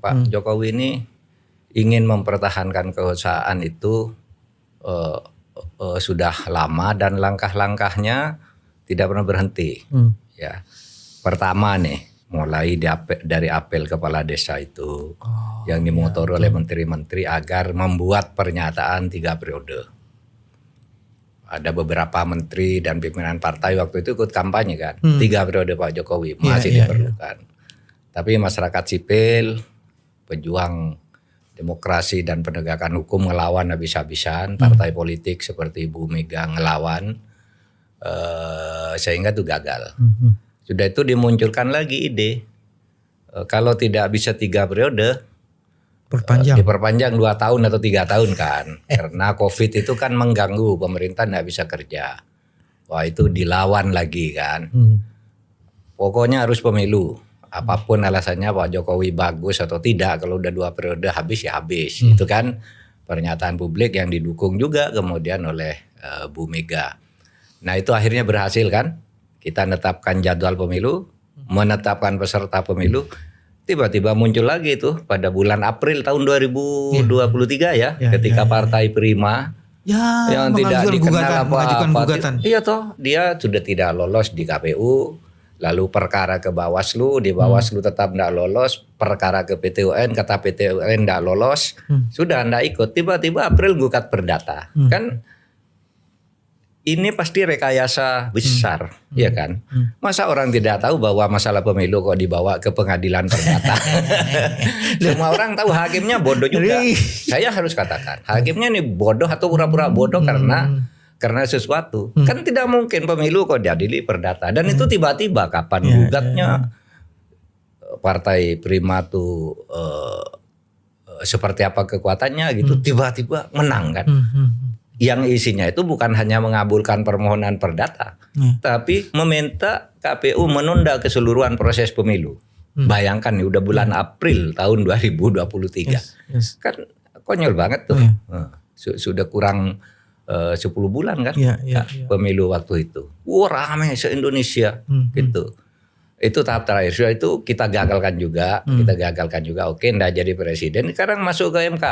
Pak Jokowi ini ingin mempertahankan kekuasaan itu sudah lama dan langkah-langkahnya tidak pernah berhenti. Ya, pertama nih mulai dari apel kepala desa itu yang dimotori oleh menteri-menteri agar membuat pernyataan 3 periode. Ada beberapa menteri dan pimpinan partai waktu itu ikut kampanye kan, 3 periode Pak Jokowi masih diperlukan. Tapi masyarakat sipil, pejuang demokrasi dan penegakan hukum ngelawan habis-habisan, partai politik seperti Ibu Mega ngelawan, sehingga itu gagal. Sudah itu dimunculkan lagi ide, kalau tidak bisa 3 periode, diperpanjang 2 tahun atau 3 tahun kan, karena COVID itu kan mengganggu, pemerintah tidak bisa kerja. Wah itu dilawan lagi kan, pokoknya harus pemilu. Apapun alasannya Pak Jokowi bagus atau tidak, kalau udah 2 periode habis ya habis. Itu kan pernyataan publik yang didukung juga kemudian oleh Bu Mega. Nah itu akhirnya berhasil kan, kita menetapkan jadwal pemilu, menetapkan peserta pemilu. Tiba-tiba muncul lagi tuh pada bulan April tahun 2023 ketika Partai Prima yang tidak dikenal apa-apa. Iya toh, dia sudah tidak lolos di KPU, lalu perkara ke Bawaslu, di Bawaslu tetap tidak lolos, perkara ke PT UN, kata PT UN tidak lolos, sudah tidak ikut. Tiba-tiba April gugat perdata, kan? Ini pasti rekayasa besar, ya kan? Masa orang tidak tahu bahwa masalah pemilu kok dibawa ke pengadilan perdata? Semua orang tahu, hakimnya bodoh juga. Saya harus katakan, hakimnya ini bodoh atau pura-pura bodoh karena sesuatu. Kan tidak mungkin pemilu kok diadili perdata. Dan itu tiba-tiba kapan gugatnya Partai Prima tuh seperti apa kekuatannya gitu, tiba-tiba menang kan. Yang isinya itu bukan hanya mengabulkan permohonan perdata, tapi meminta KPU menunda keseluruhan proses pemilu. Bayangkan nih udah bulan April tahun 2023. Kan konyol banget tuh. Sudah kurang 10 bulan kan pemilu waktu itu. Wah rame se-Indonesia gitu. Itu tahap terakhir. Sudah itu kita gagalkan juga, Oke, enggak jadi presiden. Sekarang masuk ke MK.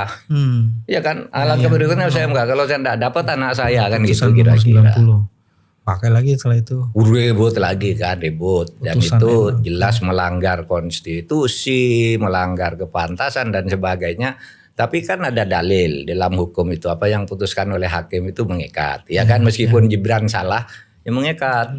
Ya kan, alangkah berikutnya saya MK. Kalau saya enggak dapat anak saya kan gitu kira-kira. Pakai lagi setelah itu. Ribut lagi kan, ribut. Dan itu jelas melanggar konstitusi, melanggar kepantasan dan sebagainya. Tapi kan ada dalil dalam hukum itu, apa yang putuskan oleh hakim itu mengikat. Ya kan, meskipun Gibran salah, ya mengikat.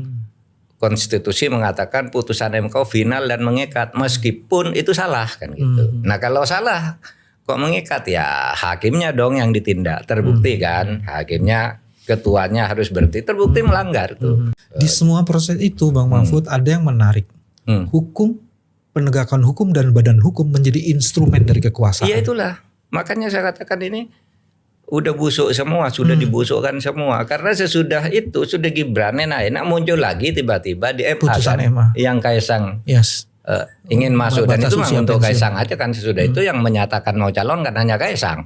Konstitusi mengatakan putusan MK final dan mengikat meskipun itu salah kan gitu. Nah kalau salah kok mengikat, ya hakimnya dong yang ditindak. Terbukti kan, hakimnya, ketuanya harus berhenti, terbukti melanggar tuh. Di semua proses itu Bang Mahfud ada yang menarik. Hukum, penegakan hukum dan badan hukum menjadi instrumen dari kekuasaan. Iya itulah, makanya saya katakan ini udah busuk semua, sudah dibusukkan semua. Karena sesudah itu, sudah Gibran enak muncul lagi tiba-tiba di MA putusan kan, MA. yang Kaisang ingin masuk. Dan itu memang untuk Kaisang aja kan. Sesudah itu yang menyatakan mau calon kan hanya Kaisang.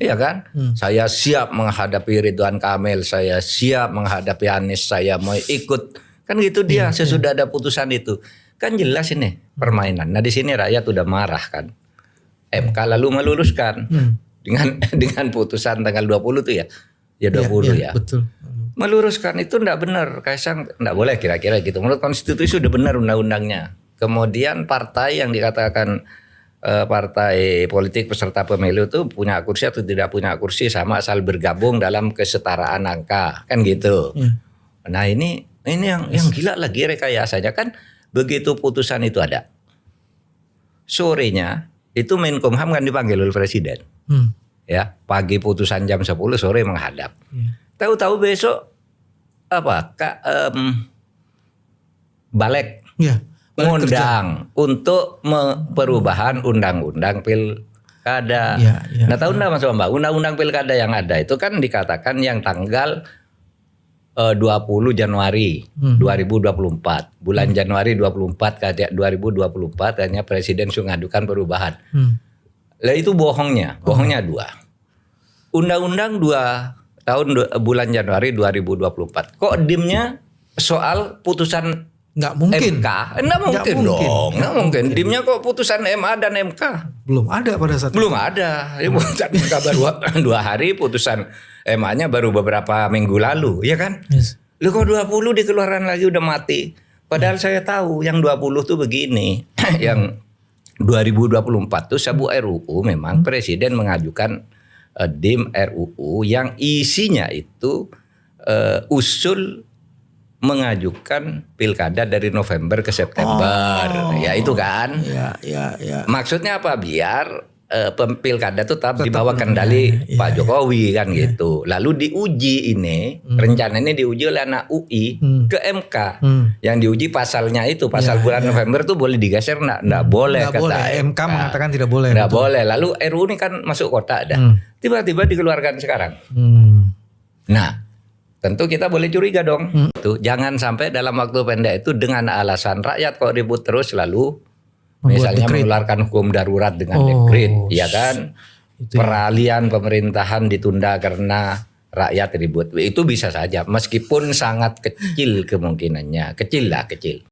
Iya kan? Saya siap menghadapi Ridwan Kamil, saya siap menghadapi Anies, saya mau ikut. Kan gitu dia sesudah ada putusan itu. Kan jelas ini permainan. Nah di sini rakyat udah marah kan. MK lalu meluruskan. Dengan putusan tanggal 20 tuh ya 20 ya. Betul. Meluruskan itu enggak benar, Kaisang enggak boleh kira-kira gitu. Menurut konstitusi sudah benar undang-undangnya. Kemudian partai yang dikatakan partai politik peserta pemilu itu punya kursi atau tidak punya kursi sama asal bergabung dalam kesetaraan angka kan gitu. Nah ini yang gila lagi rekayasanya kan, begitu putusan itu ada, sorenya itu Menkumham kan dipanggil oleh presiden. Ya, pagi putusan jam 10, sore menghadap. Tahu-tahu besok balik mengundang untuk perubahan undang-undang pilkada. Nah tahu enggak Mas Bambang, undang-undang pilkada yang ada itu kan dikatakan yang tanggal 20 Januari 2024. Bulan Januari 2024 hanya presiden sudah mengadukan perubahan. Lah itu bohongnya 2. Undang-undang 2 tahun bulan Januari 2024. Kok dimnya soal putusan Nggak mungkin. MK, nggak mungkin dong, nggak mungkin. Dimnya kok putusan MA dan MK. Belum ada pada saat Belum ada. Ya, putusan MK baru 2 hari, putusan MA-nya baru beberapa minggu lalu, ya kan? Yes. Lu kok 20 dikeluarkan lagi udah mati. Padahal saya tahu yang 20 tuh begini. Yang 2024 tuh sabu RUU memang Presiden mengajukan DIM RUU yang isinya itu usul mengajukan pilkada dari November ke September. Ya itu kan. Ya. Maksudnya apa? Biar pilkada itu tetap di bawah kendali Pak Jokowi kan gitu. Lalu diuji ini, rencana ini diuji oleh anak UI ke MK. Yang diuji pasalnya itu, pasal bulan November tuh boleh digeser enggak boleh kata boleh. MK mengatakan tidak boleh. Enggak boleh. Lalu RUU ini kan masuk kotak dah. Tiba-tiba dikeluarkan sekarang. Nah, tentu kita boleh curiga dong. Tuh, jangan sampai dalam waktu pendek itu dengan alasan rakyat kok ribut terus lalu misalnya mengeluarkan hukum darurat dengan dekret, ya kan? Peralihan pemerintahan ditunda karena rakyat ribut. Itu bisa saja, meskipun sangat kecil kemungkinannya, kecil.